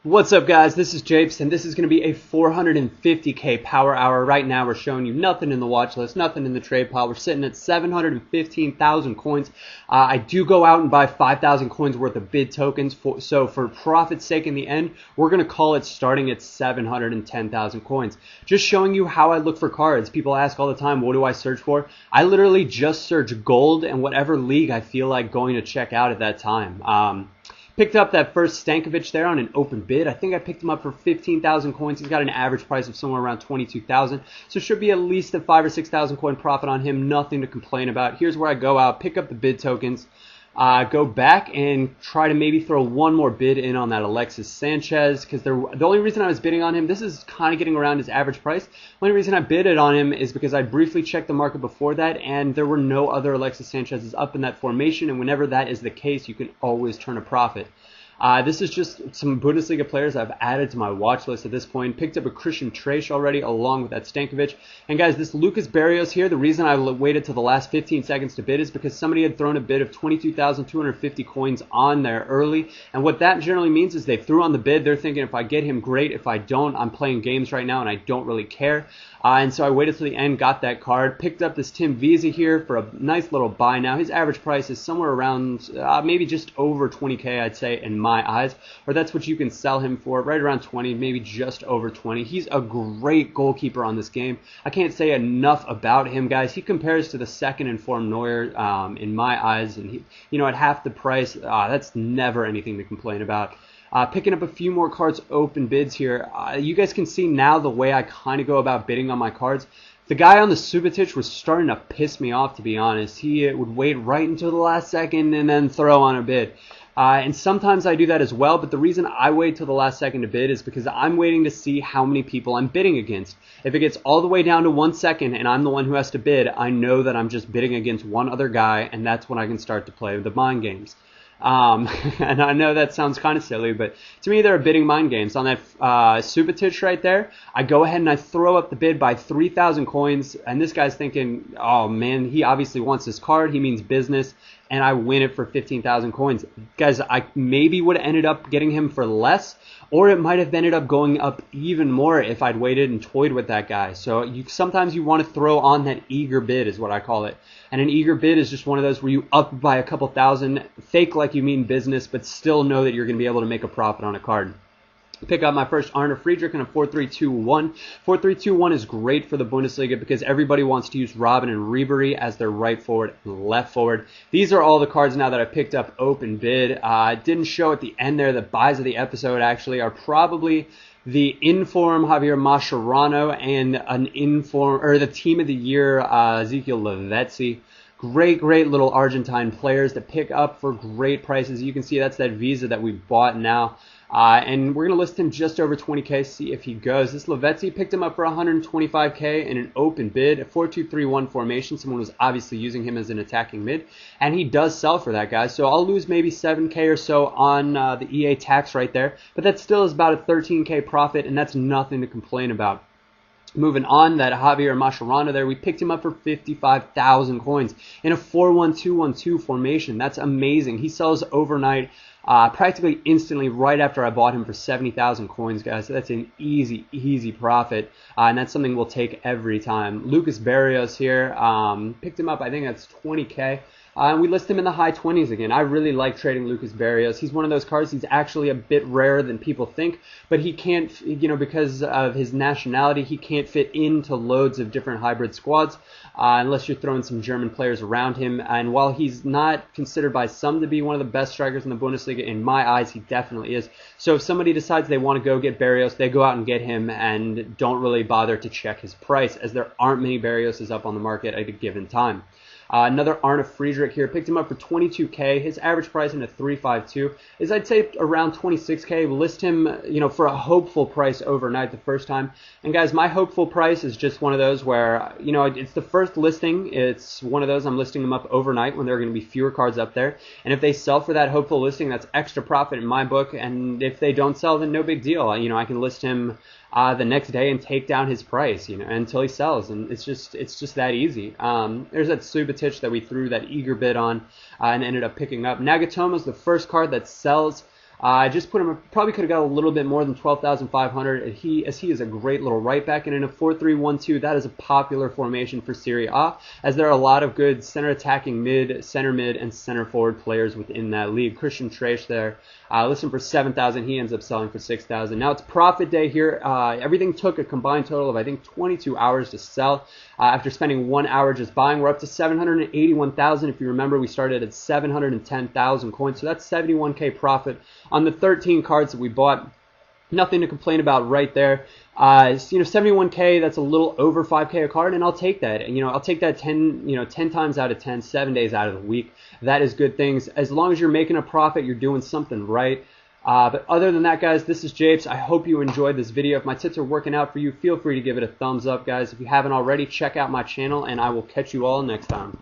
What's up, guys? This is Japes, and this is going to be a 450k power hour. Right now, we're showing you nothing in the watch list, nothing in the trade pile. We're sitting at 715,000 coins. I do go out and buy 5,000 coins worth of bid tokens, so for profit's sake in the end, we're going to call it starting at 710,000 coins. Just showing you how I look for cards. People ask all the time, what do I search for? I literally just search gold and whatever league I feel like going to check out at that time. Picked up that first Stankovic there on an open bid. I think I picked him up for 15,000 coins. He's got an average price of somewhere around 22,000. So should be at least a 5 or 6,000 coin profit on him. Nothing to complain about. Here's where I go out, pick up the bid tokens, go back and try to maybe throw one more bid in on that Alexis Sanchez, because the only reason I was bidding on him, this is kind of getting around his average price. The only reason I bidded on him is because I briefly checked the market before that, and there were no other Alexis Sanchez's up in that formation, and whenever that is the case, you can always turn a profit. This is just some Bundesliga players I've added to my watch list at this point. Picked up a Christian Tresh already along with that Stankovic. And guys, this Lucas Barrios here, the reason I waited till the last 15 seconds to bid is because somebody had thrown a bid of 22,250 coins on there early. And what that generally means is they threw on the bid. They're thinking, if I get him, great. If I don't, I'm playing games right now and I don't really care. And so I waited till the end, got that card. Picked up this Tim Visa here for a nice little buy now. His average price is somewhere around maybe just over 20k, I'd say, in my eyes, or that's what you can sell him for, right around 20, maybe just over 20. He's a great goalkeeper on this game. I can't say enough about him, guys. He compares to the second informed Neuer in my eyes, and he, at half the price, that's never anything to complain about. Picking up a few more cards, open bids here. You guys can see now the way I kind of go about bidding on my cards. The guy on the Subotic was starting to piss me off, to be honest. He would wait right until the last second and then throw on a bid. And sometimes I do that as well, but the reason I wait till the last second to bid is because I'm waiting to see how many people I'm bidding against. If it gets all the way down to 1 second and I'm the one who has to bid, I know that I'm just bidding against one other guy, and that's when I can start to play the mind games. And I know that sounds kind of silly, but to me, they're bidding mind games. On that Subotic right there, I go ahead and I throw up the bid by 3,000 coins, and this guy's thinking, oh man, he obviously wants this card, he means business, and I win it for 15,000 coins. Guys, I maybe would have ended up getting him for less, or it might have ended up going up even more if I'd waited and toyed with that guy. So sometimes you want to throw on that eager bid is what I call it. And an eager bid is just one of those where you up by a couple thousand, fake like you mean business, but still know that you're going to be able to make a profit on a card. Pick up my first Arne Friedrich in a 4-3-2-1. 4-3-2-1 is great for the Bundesliga because everybody wants to use Robin and Ribery as their right forward and left forward. These are all the cards now that I picked up open bid. Didn't show at the end there. The buys of the episode actually are probably the inform Javier Mascherano and an inform, or the team of the year Ezekiel Lavezzi. Great little Argentine players that pick up for great prices. You can see that's that Visa that we bought now. And we're going to list him just over 20k, see if he goes. This Lavezzi picked him up for 125k in an open bid, a 4-2-3-1 formation. Someone was obviously using him as an attacking mid, and he does sell for that, guys. So I'll lose maybe 7k or so on the EA tax right there, but that still is about a 13k profit, and that's nothing to complain about. Moving on, that Javier Mascherano there, we picked him up for 55,000 coins in a 4-1-2-1-2 formation. That's amazing. He sells overnight, practically instantly right after I bought him for 70,000 coins, guys. So that's an easy profit, and that's something we'll take every time. Lucas Barrios here, picked him up, I think that's 20k. We list him in the high 20s again. I really like trading Lucas Barrios. He's one of those cards, he's actually a bit rarer than people think, but he can't, because of his nationality, he can't fit into loads of different hybrid squads unless you're throwing some German players around him. And while he's not considered by some to be one of the best strikers in the Bundesliga, in my eyes, he definitely is. So if somebody decides they want to go get Barrios, they go out and get him and don't really bother to check his price, as there aren't many Barrioses up on the market at a given time. Another Arne Friedrich here, picked him up for 22k. His average price in a 3-5-2 is, I'd say, around 26k. We'll list him, for a hopeful price overnight the first time. And guys, my hopeful price is just one of those where, it's the first listing. It's one of those I'm listing them up overnight when there are going to be fewer cards up there. And if they sell for that hopeful listing, that's extra profit in my book. And if they don't sell, then no big deal. I can list him the next day and take down his price, until he sells, and it's just that easy. There's that Subotic that we threw that eager bid on and ended up picking up. Nagatomo's the first card that sells. I just put him, probably could have got a little bit more than 12,500. As he is a great little right back, and in a 4-3-1-2, that is a popular formation for Serie A, as there are a lot of good center attacking mid, center mid, and center forward players within that league. Christian Treich there, listed for 7,000. He ends up selling for 6,000. Now it's profit day here. Everything took a combined total of, I think, 22 hours to sell. After spending 1 hour just buying, we're up to 781,000. If you remember, we started at 710,000 coins, so that's 71K profit on the 13 cards that we bought. Nothing to complain about right there. 71K, that's a little over 5K a card, and I'll take that. And, I'll take that 10 times out of 10, 7 days out of the week. That is good things. As long as you're making a profit, you're doing something right. But other than that, guys, this is Japes. I hope you enjoyed this video. If my tips are working out for you, feel free to give it a thumbs up, guys. If you haven't already, check out my channel, and I will catch you all next time.